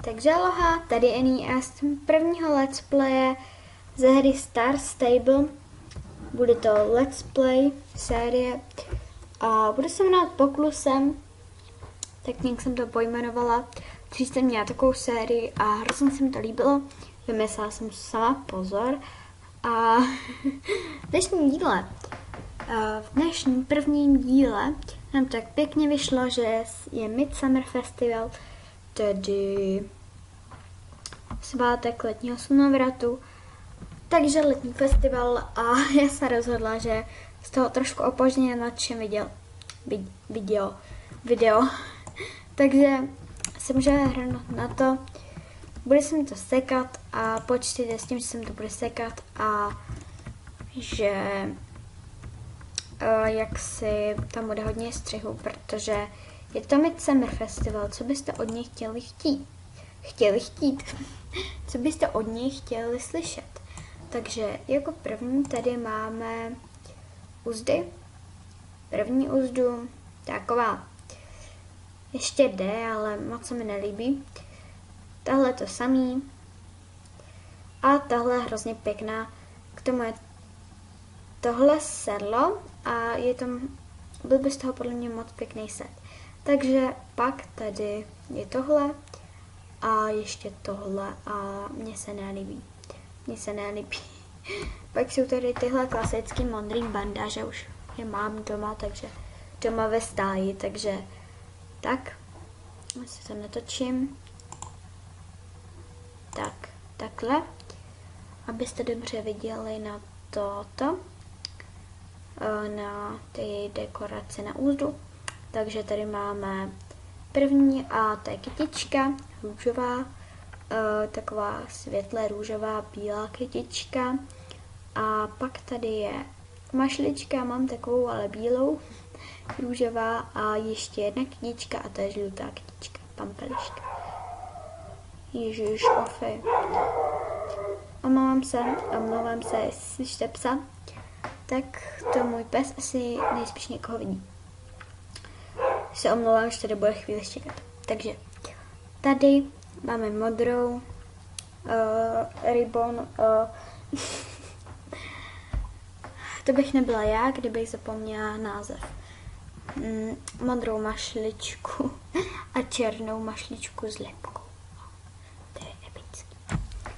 Takže aloha, tady je NES prvního let's playe ze hry Star Stable. Bude to let's play série a bude se jmenovat Poklusem, tak nějak jsem to pojmenovala. Dřív jsem měla takovou sérii a hrozně se mi to líbilo. Vymyslela jsem sama, pozor. A v dnešním prvním díle nám tak pěkně vyšlo, že je Midsummer Festival, tedy svátek letního slunovratu, takže letní festival a já se rozhodla, že z toho trošku opožděně natočím video. Takže se můžeme hrnout na to. Bude se mi to sekat a počítejte s tím, že se mi to bude sekat a že jak si tam bude hodně střihu, protože je to Midsummer Festival. Co byste od něj chtěli chtít? Co byste od něj chtěli slyšet? Takže jako první tady máme uzdy. První uzdu, taková ještě jde, ale moc se mi nelíbí. Tahle to samý. A tahle hrozně pěkná. K tomu je tohle sedlo a byl by z toho podle mě moc pěkný set. Takže pak tady je tohle a ještě tohle a mně se nelíbí. Pak jsou tady tyhle klasický modrý bandáže, už je mám doma, takže doma ve stáji, takže já si to natočím. Takhle, abyste dobře viděli na na ty dekorace na úzdu. Takže tady máme první a to je kytička, růžová, taková světle růžová, bílá kytička. A pak tady je mašlička, mám takovou, ale bílou, růžová a ještě jedna kytička a to je žlutá kytička, pampeliška. Ježiš, ofy. Omlouvám se, jestli slyšíte psa, tak to můj pes asi nejspíš někoho vidí. Se omlouvám, že tady bude chvíli čekat. Takže tady máme modrou ribbon. To bych nebyla já, kdybych zapomněla název. Modrou mašličku a černou mašličku s lepkou. To je epický.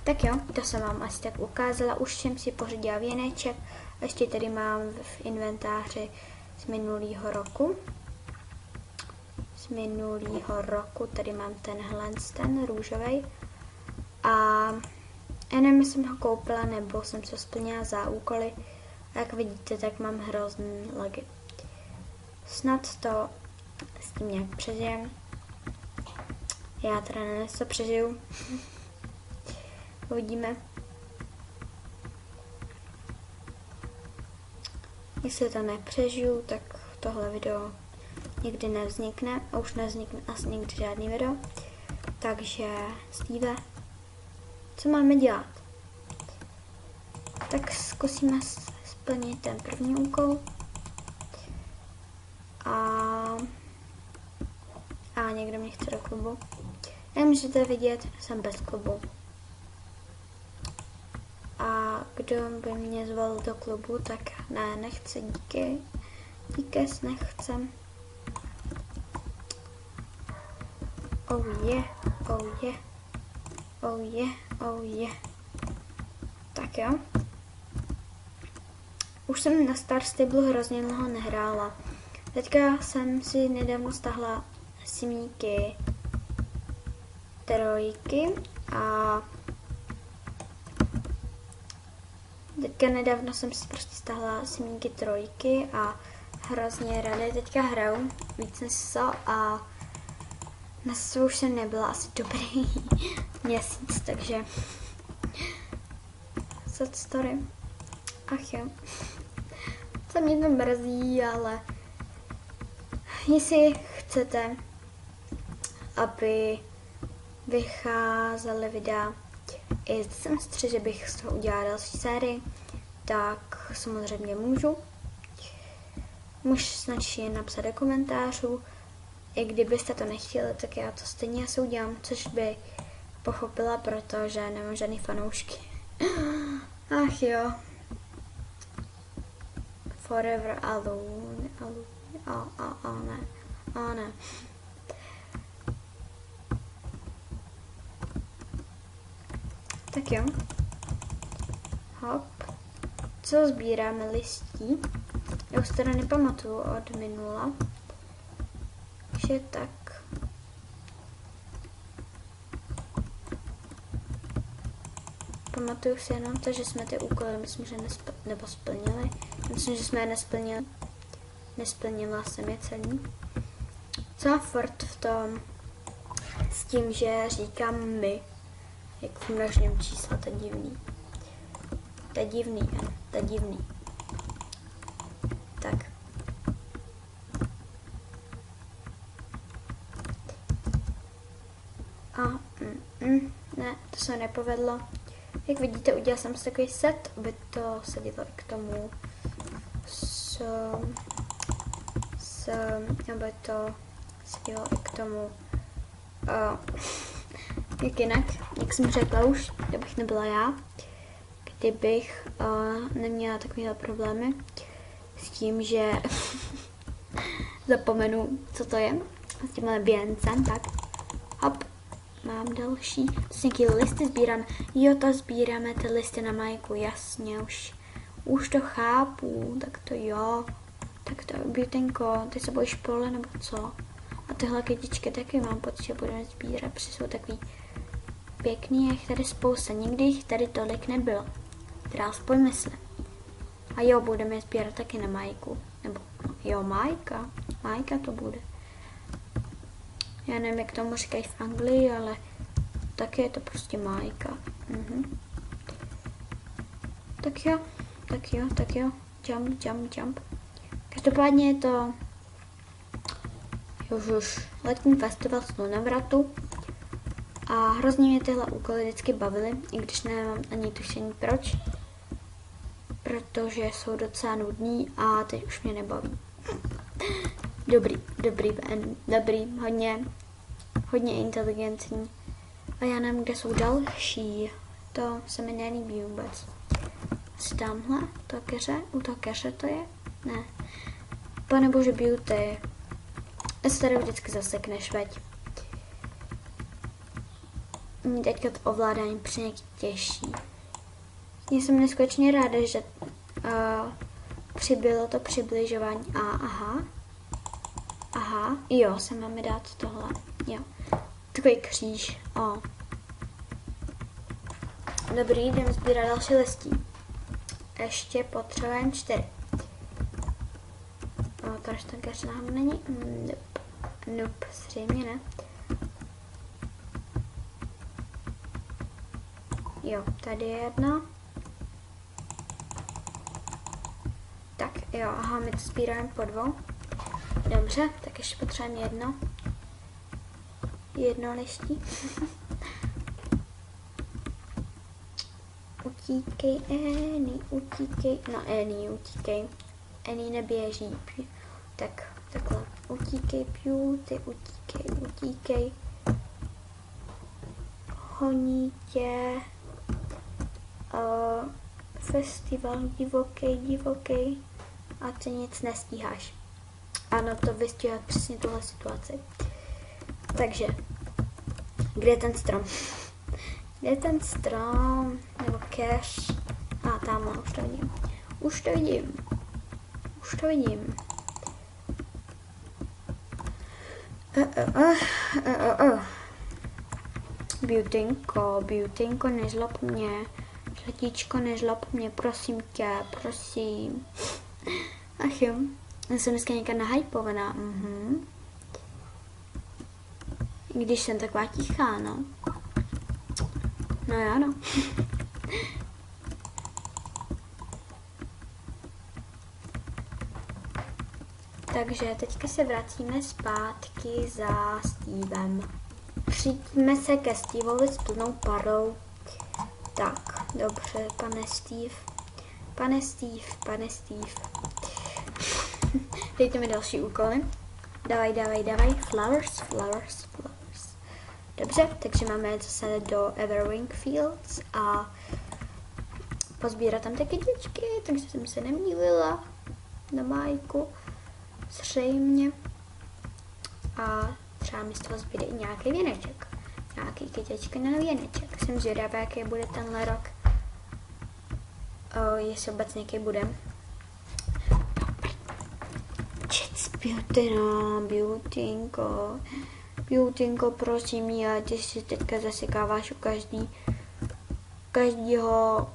Tak jo, to jsem vám asi tak ukázala. Už jsem si pořídila věneček. Ještě tady mám v inventáři z minulého roku. Tady mám ten růžový. A já nevím, jestli jsem ho koupila, nebo jsem se splnila za úkoly. Jak vidíte, tak mám hrozný lagy. Snad to s tím nějak přežijem. Já teda to přežiju. Uvidíme. Jestli to nepřežiju, tak tohle video nikdy nevznikne. A už nevznikne asi nikdy žádný video. Takže Steve, co máme dělat? Tak zkusíme splnit ten první úkol. A někdo mě chce do klubu. Nemůžete vidět, jsem bez klubu. A kdo by mě zval do klubu, tak ne, nechci, díky. Nechcem. Oh yeah. Tak jo. Už jsem na Star Stable hrozně dlouho nehrála. Teďka jsem si nedávno stáhla simíky 3 a teďka nedávno jsem si prostě stáhla simíky 3 a hrozně ráda teďka hraju víc než so a na SO už jsem nebyla asi dobrý měsíc, takže sad story. Ach jo. Co mě to mrzí, ale jestli chcete, aby vycházely videa i z semestře, že bych z toho udělala další sérii, tak samozřejmě můžu. Můžete jen napsat do komentářů. I kdybyste to nechtěli, tak já to stejně asi udělám, což by pochopila, protože nemám žádný fanoušky. Ach jo. Forever alone. Ne. Tak jo. Hop. Co sbíráme listí? Já už teda nepamatuju od minula. Že tak. Pamatuju si jenom to, že jsme ty úkoly, myslím, že splnili. Myslím, že jsme je nesplnili. Nesplnila jsem je celý. Co má furt v tom s tím, že říkám my, jak v množném čísle, to je divný. To je divný. Tak. Ne, to se nepovedlo. Jak vidíte, udělal jsem si takový set, aby to sedělo i k tomu aby to sedělo i k tomu jak jinak, jak jsem řekla už, kdybych nebyla já, kdybych neměla takovéhle problémy s tím, že zapomenu, co to je, s tímhle běncem, tak hop, mám další, to jsou nějaký listy sbírám, jo, to sbíráme ty listy na Majku, jasně, už to chápu, tak to jo, tak to Beautynko, ty se bojíš pole nebo co? A tyhle kytičky taky mám pocit, že budeme sbírat, protože jsou takový pěkný, jich tady spousta, nikdy jich tady tolik nebylo, teda aspoň myslím. A jo, budeme je sbírat taky na Majku, nebo jo, Majka to bude. Já nevím, jak tomu říkají v Anglii, ale taky je to prostě Majka. Tak jo, jump. Každopádně je to už letní festival Slunovratu a hrozně mě tyhle úkoly vždycky bavily, i když nemám ani tušení proč, protože jsou docela nudný a teď už mě nebaví. Dobrý, hodně inteligentní. A já nevím, kde jsou další. To se mi nelíbí vůbec. Asi tamhle, u toho keře to je? Ne. Panebože Beauty. Já se tady vždycky zasekneš, veď. Mě teďka to ovládání přijde těžší. Já jsem neskutečně ráda, že přibylo to přibližování. Aha, jo, se máme dát tohle. Jo, takový kříž. Dobrý, jdeme sbírat další listí. Ještě potřebujeme 4. Proč ten keř nám není? Nope, zřejmě ne. Jo, tady je jedna. Tak, jo, aha, my to sbíráme po 2. Dobře, tak ještě potřebujeme jedno listí. Utíkej, utíkej. No, utíkej. Annie neběží. Tak, takhle. Utíkej, Beauty, utíkej. Honí tě. Festival divokej. A ty nic nestíháš. Ano, to vystihuje přesně tuhle situaci. Takže, kde je ten strom? Kde je ten strom? Nebo cash? Tamhle, už to vidím. Beautynko, nezlob mě. Zlatíčko, nezlob mě, prosím tě, prosím. Ach jo, já jsem dneska někde nahypovaná. Když jsem taková tichá, no. No já no. Takže teďka se vracíme zpátky za Stevem. Přijďme se ke Steveovi s plnou parou. Tak, dobře, pane Steve. Dejte mi další úkoly. Dawaj. Flowers. Dobře, takže máme jet zase do Everwing Fields a pozbírat tam ty kytičky, takže jsem se nemýlila na Majku, zřejmě. A třeba mi z toho zbyde i nějaký věneček. Nějaký kytičky na věneček. Jsem zvědavá, jaký bude tenhle rok. Jestli vůbec nějaký bude. Beautynko, prosím, já ty si teďka zasekáváš u každého,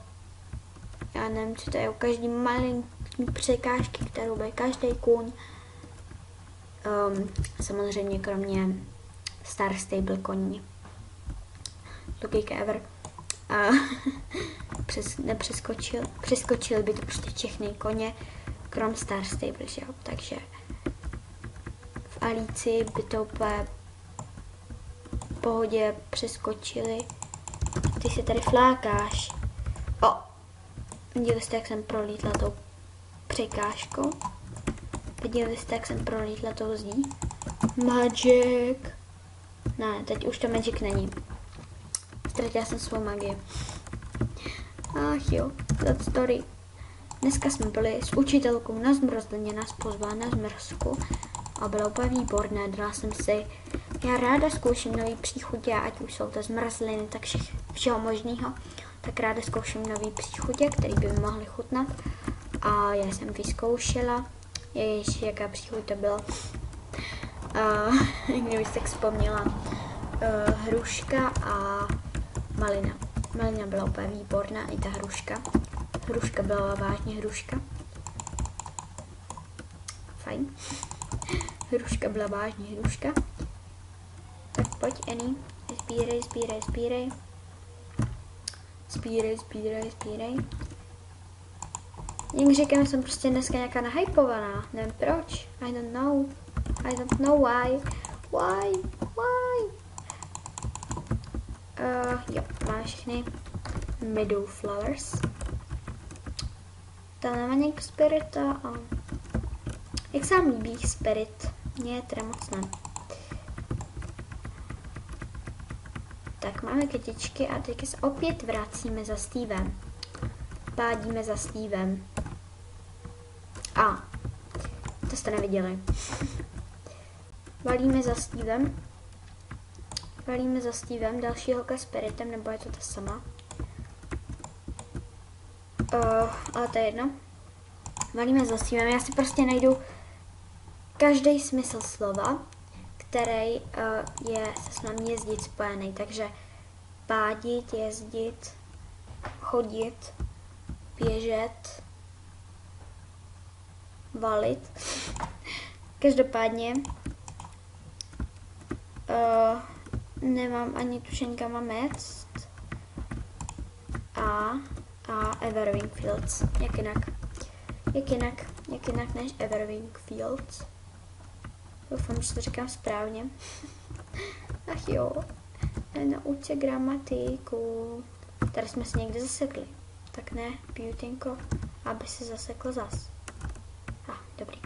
já nevím, co to je, u každý malinký překážky, kterou bude každý kůň. Samozřejmě kromě Star Stable koní. Logika ever. Přeskočil by to prostě všechny koně, krom Star Stable, že jo? Takže v Alici by to úplně v pohodě přeskočili. Ty se tady flákáš. Viděli jste, jak jsem prolítla tou překážkou? Viděli jste, jak jsem prolítla tou zdí? Magic! Ne, teď už to magic není. Ztratila jsem svou magii. Ach jo, that story. Dneska jsme byli s učitelkou na zmrzlině, nás pozvala na zmrzku a bylo úplně výborné. Dala jsem si, já ráda zkouším nový příchutě, ať už jsou to zmrzliny, tak všeho možného. Tak ráda zkouším nový příchutě, který by mi mohly chutnat. A já jsem vyzkoušela. Ježiš, jaká příchuť to byla. Kdybych tak vzpomněla. Hruška a malina. Malina byla úplně výborná, i ta hruška. Hruška byla vážně hruška. Fajn. Hruška byla vážně hruška. Tak pojď, Annie. Sbírej. Sbírej. Jak říkám, jsem prostě dneska nějaká nahypovaná. Nevím proč. I don't know why. Jo, máme všechny Meadow Flowers. Tam nemá nějak Spirita a... Jak se vám líbí Spirit? Mně teda moc ne. Tak máme kytičky a teď se opět vracíme za Stevem. Pádíme za Stevem. To jste neviděli. Valíme za Stevem, další holka s Spiritem, nebo je to ta sama? Ale to je jedno. Valíme za Stevem, já si prostě najdu každý smysl slova, který je se s námi jezdit spojený, takže pádit, jezdit, chodit, běžet, valit. Každopádně nemám ani tušení, kam mám jet. A Everwing Fields. Jak jinak než Everwing Fields. Doufám, že to říkám správně. Ach jo, nauč se gramatiku. Tady jsme se někde zasekli. Tak ne, Beautynko, aby se zasekl zas. Dobrý.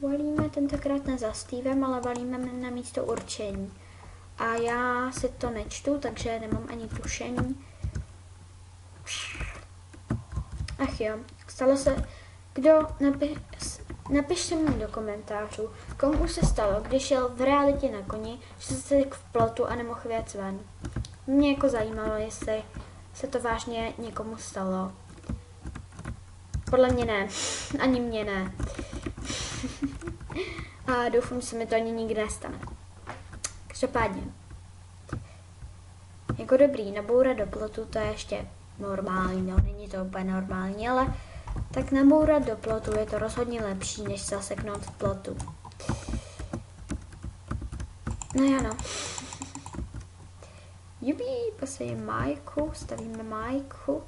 Valíme tentokrát ne za Stevem, ale valíme na místo určení. A já si to nečtu, takže nemám ani tušení. Ach jo, stalo se, napište mi do komentářů, komu se stalo, když jel v realitě na koni, že se tak v plotu a nemohl věc ven. Mě jako zajímalo, jestli se to vážně někomu stalo. Podle mě ne, ani mě ne. A doufám, že se mi to ani nikdy nestane. Každopádně. Jako dobrý, nabourat do plotu, to je ještě normální, no není to úplně normální, ale tak nabourat do plotu je to rozhodně lepší, než zaseknout v plotu. No jo no. Jubí, posejím Majku, stavíme Majku.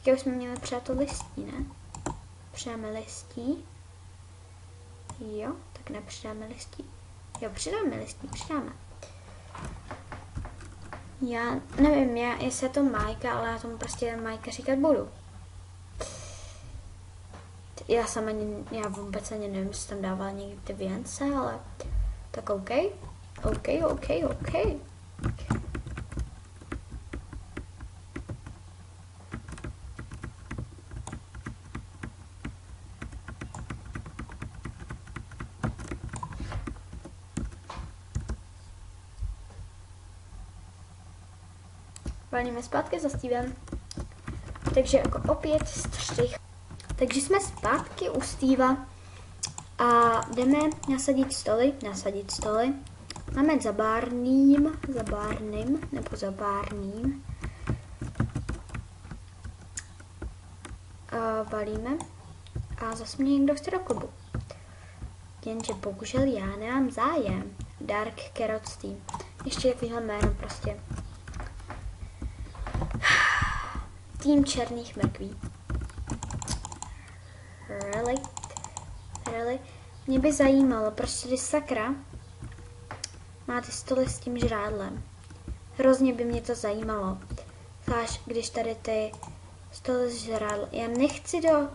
Jak už jsme měli přát to listí, ne? Přidáme listí. Jo, tak nepřidáme listí. Jo, přidáme listí, přidáme. Já nevím, jestli je to Majka, ale já tomu prostě Majka říkat budu. Já vůbec ani nevím, jestli tam dávala někdy ty věnce, ale tak OK. OK. Valíme zpátky za Stevem. Takže jako opět střih. Takže jsme zpátky u Steva a jdeme nasadit stoly. Máme za bárným. A valíme a zase mě někdo chce do klubu. Jenže bohužel já nemám zájem. Dark Carrots Team. Ještě takovýhle jméno prostě. Tým černých mrkví. Really? Mě by zajímalo, proč tady sakra máte stoly s tím žrádlem. Hrozně by mě to zajímalo. Zvlášť, když tady ty stoly s žrádlem. Já nechci do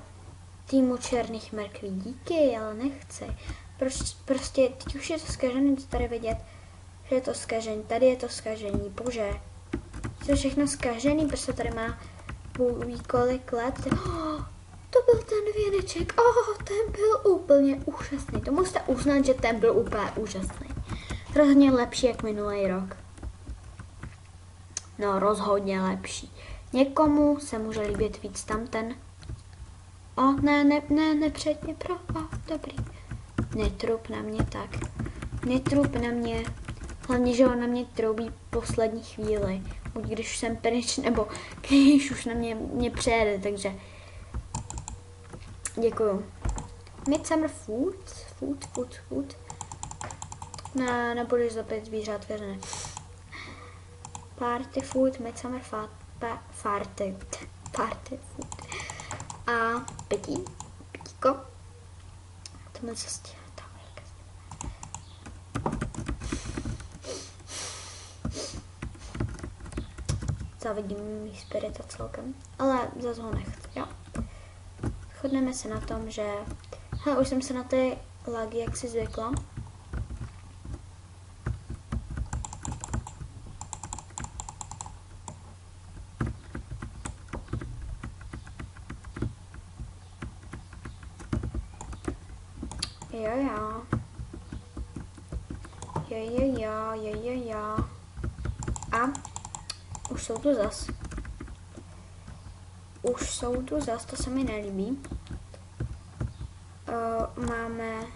týmu černých mrkví. Díky, ale nechci. Prostě teď už je to zkažený, to tady vidět, že je to zkažený. Tady je to zkažení, bože. Je všechno zkažený, prostě tady má kolik let. To byl ten věneček. Ten byl úplně úžasný. To musíte uznat, že ten byl úplně úžasný. Rozhodně lepší jak minulý rok. No, rozhodně lepší. Někomu se může líbit víc tamten. Nepředně pro. Dobrý. Netrup na mě tak. Netrup na mě. Hlavně, že on na mě troubí poslední chvíli. Buď když jsem pryč, nebo když už na mě přejede, takže děkuju. Midsummer food. Nebudeš zapít zvířat, věřně. Party food, midsummer party food. A pitíko. Tohle co stíhá. Zavidím mý spirita celkem, ale zase ho nechci, jo. Shodneme se na tom, že už jsem se na ty lagy jaksi zvykla. Jo. A už jsou tu zas, to se mi nelíbí. Máme,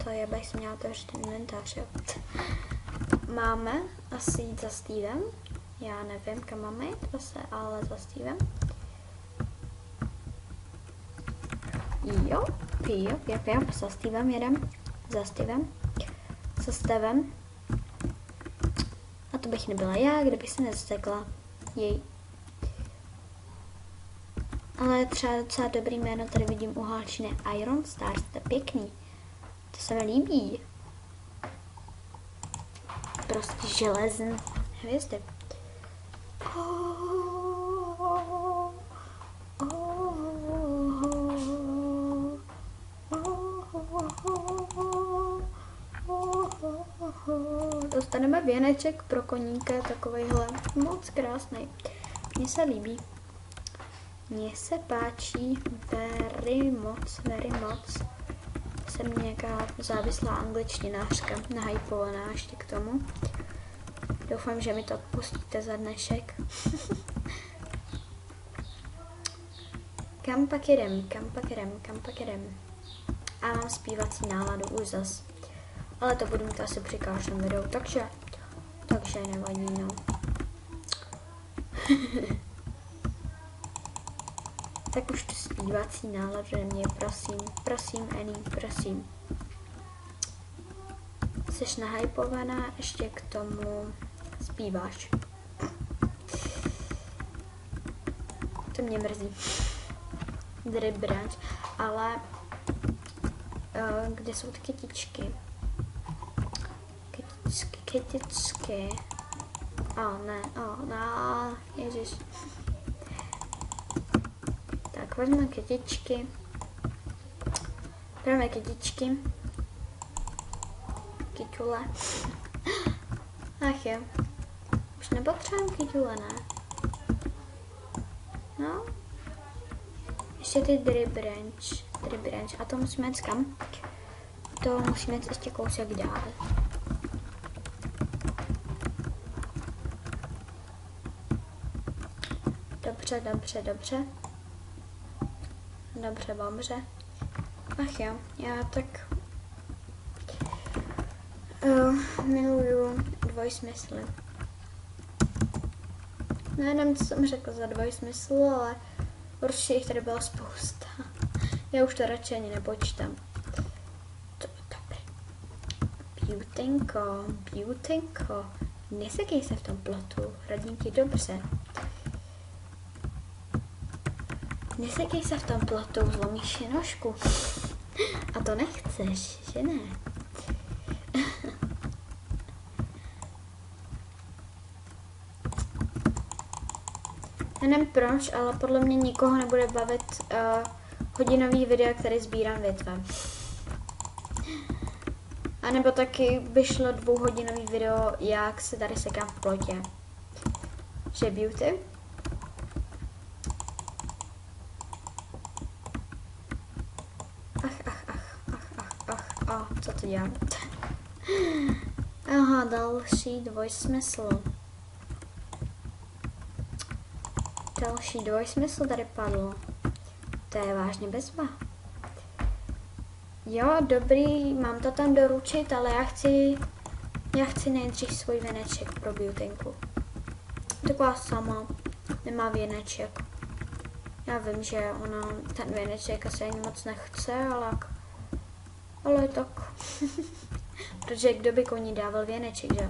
to je, bych jsem měla otevřít ten inventář, jo. Máme asi jít za Stevem, já nevím, kam máme jít zase, ale za Stevem. Jo, za Stevem jedem, za Stevem. A to bych nebyla já, kdybych se nezasekla. Jej. Ale třeba docela dobrý jméno tady vidím u Halčiny Iron Stars, to je pěkný. To se mi líbí. Prostě železné hvězdy. Dostaneme věneček pro koníka, takovejhle moc krásný. Mně se líbí. Mně se páčí very moc. Jsem nějaká závislá angličtinářka, nahypovaná ještě k tomu. Doufám, že mi to odpustíte za dnešek. Kam pak jedem? A mám zpívací náladu už zas. Ale to budu mít asi při každém videu, takže nevadí, no. Tak už tu zpívací náladu mě, prosím, Annie, prosím. Jsi nahypovaná, ještě k tomu zpíváš. To mě mrzí. Dribranč, ale kde jsou ty kytičky? Kytičky. Ne, ježiš. Tak, vezmeme kytičky. Dáme kytičky. Kyťule. Ach jo. Už nepotřebujeme kytule, ne? No. Ještě ty drip branch. A to musíme jít kam? To musíme jít ještě kousek dál. Dobře. Ach jo, já tak miluju dvojsmysly. Nevím, co jsem řekla za dvojsmysl, ale určitě jich tady byla spousta. Já už to radši ani nepočítám. Dobré. Beautinko. Nesekej se v tom plotu, radinky, dobře. Nesekej se v tom plotu, zlomíš si nožku. A to nechceš, že ne? Já nevím proč, ale podle mě nikoho nebude bavit hodinový video, který sbírám větvem. A nebo taky by šlo 2hodinový video, jak se tady sekám v plotě. Že beauty? Co to dělám? Aha, další dvojsmysl. Další dvojsmysl tady padl. To je vážně bezva. Jo, dobrý, mám to tam doručit, ale já chci nejdřív svůj věneček pro beautynku. Taková sama, nemá věneček. Já vím, že ona ten věneček asi ani moc nechce, ale tak. Protože kdo by koní dával věneček, že?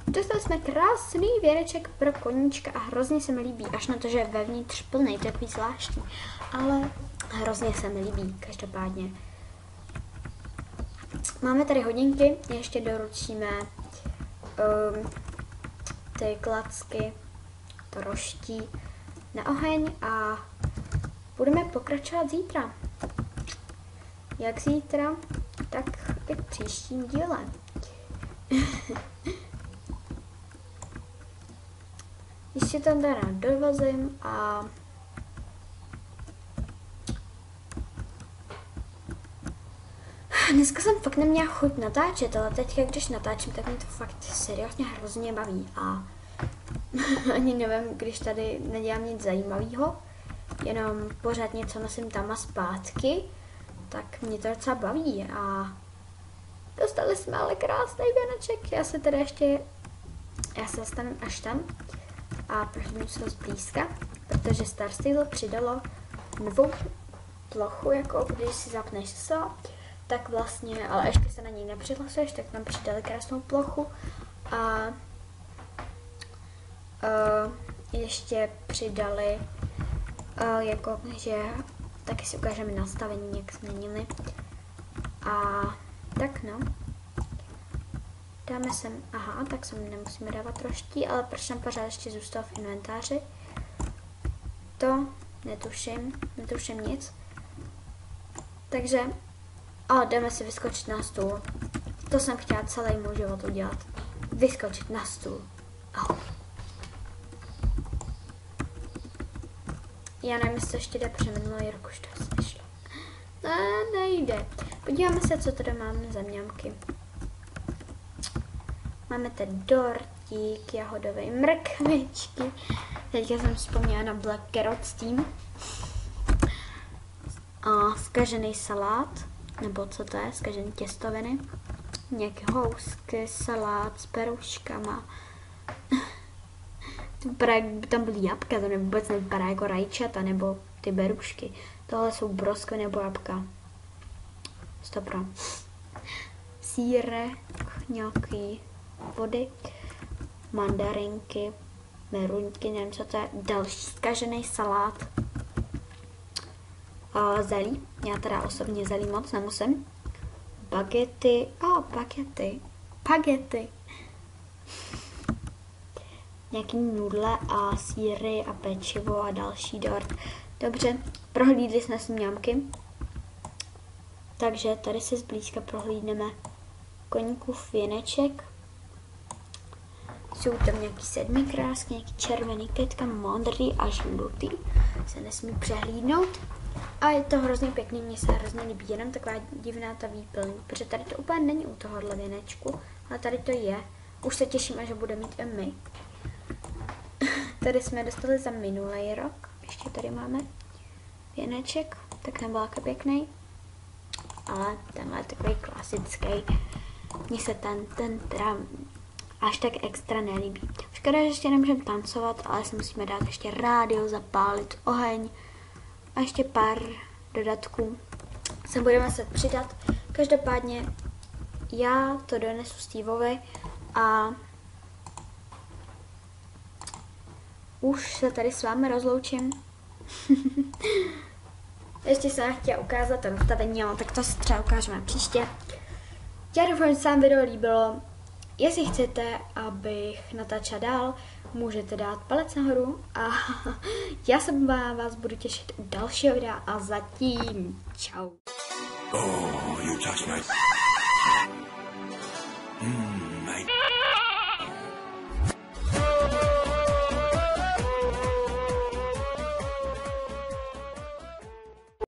Dostali jsme krásný věneček pro koníčka a hrozně se mi líbí, až na to, že je vevnitř plný, takový zvláštní. Ale hrozně se mi líbí, každopádně. Máme tady hodinky, ještě doručíme ty klacky, to roští na oheň a budeme pokračovat zítra. Jak zítra, tak i v příštím díle. Ještě tam teda dovozím a dneska jsem fakt neměla chuť natáčet, ale teď, když natáčím, tak mě to fakt seriózně hrozně baví a ani nevím, když tady nedělám nic zajímavého, jenom pořád něco nosím tam a zpátky, tak mě to docela baví a dostali jsme ale krásný věneček. Já se dostanu až tam a prohlídnu se zblízka, protože Star Stable přidalo novou plochu, jako když si zapneš se, tak vlastně, ale ještě se na ní nepřihlasuješ, tak tam přidali krásnou plochu a ještě přidali, jako, že taky si ukážeme nastavení, jak změnili. A tak no. Dáme sem, aha, tak sem nemusíme dávat roští, ale proč tam pořád ještě zůstal v inventáři? To netuším nic. Takže, ale jdeme si vyskočit na stůl. To jsem chtěla celý můj život udělat. Vyskočit na stůl. Oh. Já nevím, jestli to ještě jde, protože minulý rok už to asi nešlo. Ne, nejde. Podíváme se, co tady máme za mňamky. Máme tady dortík, jahodové mrkvičky. Teďka jsem vzpomněla na Black Carrots Team. A zkažený salát, nebo co to je, zkažený těstoviny. Nějaké housky, salát s peruškama. To vypadá, jak by tam byly jabka, to vůbec nevypadá jako rajčata nebo ty berušky. Tohle jsou broskvy nebo jabka. Stopro. Sýrek, nějaký vody, mandarinky, meruňky, nevím co to je, další zkažený salát, zelí, já teda osobně zelí moc nemusím, bagety, bagety, nějaký nudle a sýry a pečivo a další dort. Dobře, prohlídli jsme si mňamky, takže tady si zblízka prohlídneme koníkův věneček Jsou tam nějaký 7 krásky, nějaký červený, kytka, modrý a žlutý. Se nesmí přehlídnout. A je to hrozně pěkný, mně se hrozně líbí, jenom taková divná ta výplň, protože tady to úplně není u tohohle věnečku, ale tady to je. Už se těším, že bude mít i my. Tady jsme dostali za minulý rok, ještě tady máme věneček, tak ten byl jako pěkný, ale tenhle je takový klasický. Mně se ten teda až tak extra nelíbí. Škoda, že ještě nemůžeme tancovat, ale si musíme dát ještě rádio, zapálit oheň a ještě pár dodatků. Se budeme se přidat. Každopádně já to donesu Steveovi a už se tady s vámi rozloučím. Ještě jsem chtěla ukázat to nastavení, ale tak to si třeba ukážeme příště. Já doufám, že se vám video líbilo. Jestli chcete, abych natáčela dál, můžete dát palec nahoru a já se na vás budu těšit u dalšího videa a zatím čau. Oh, you touch my...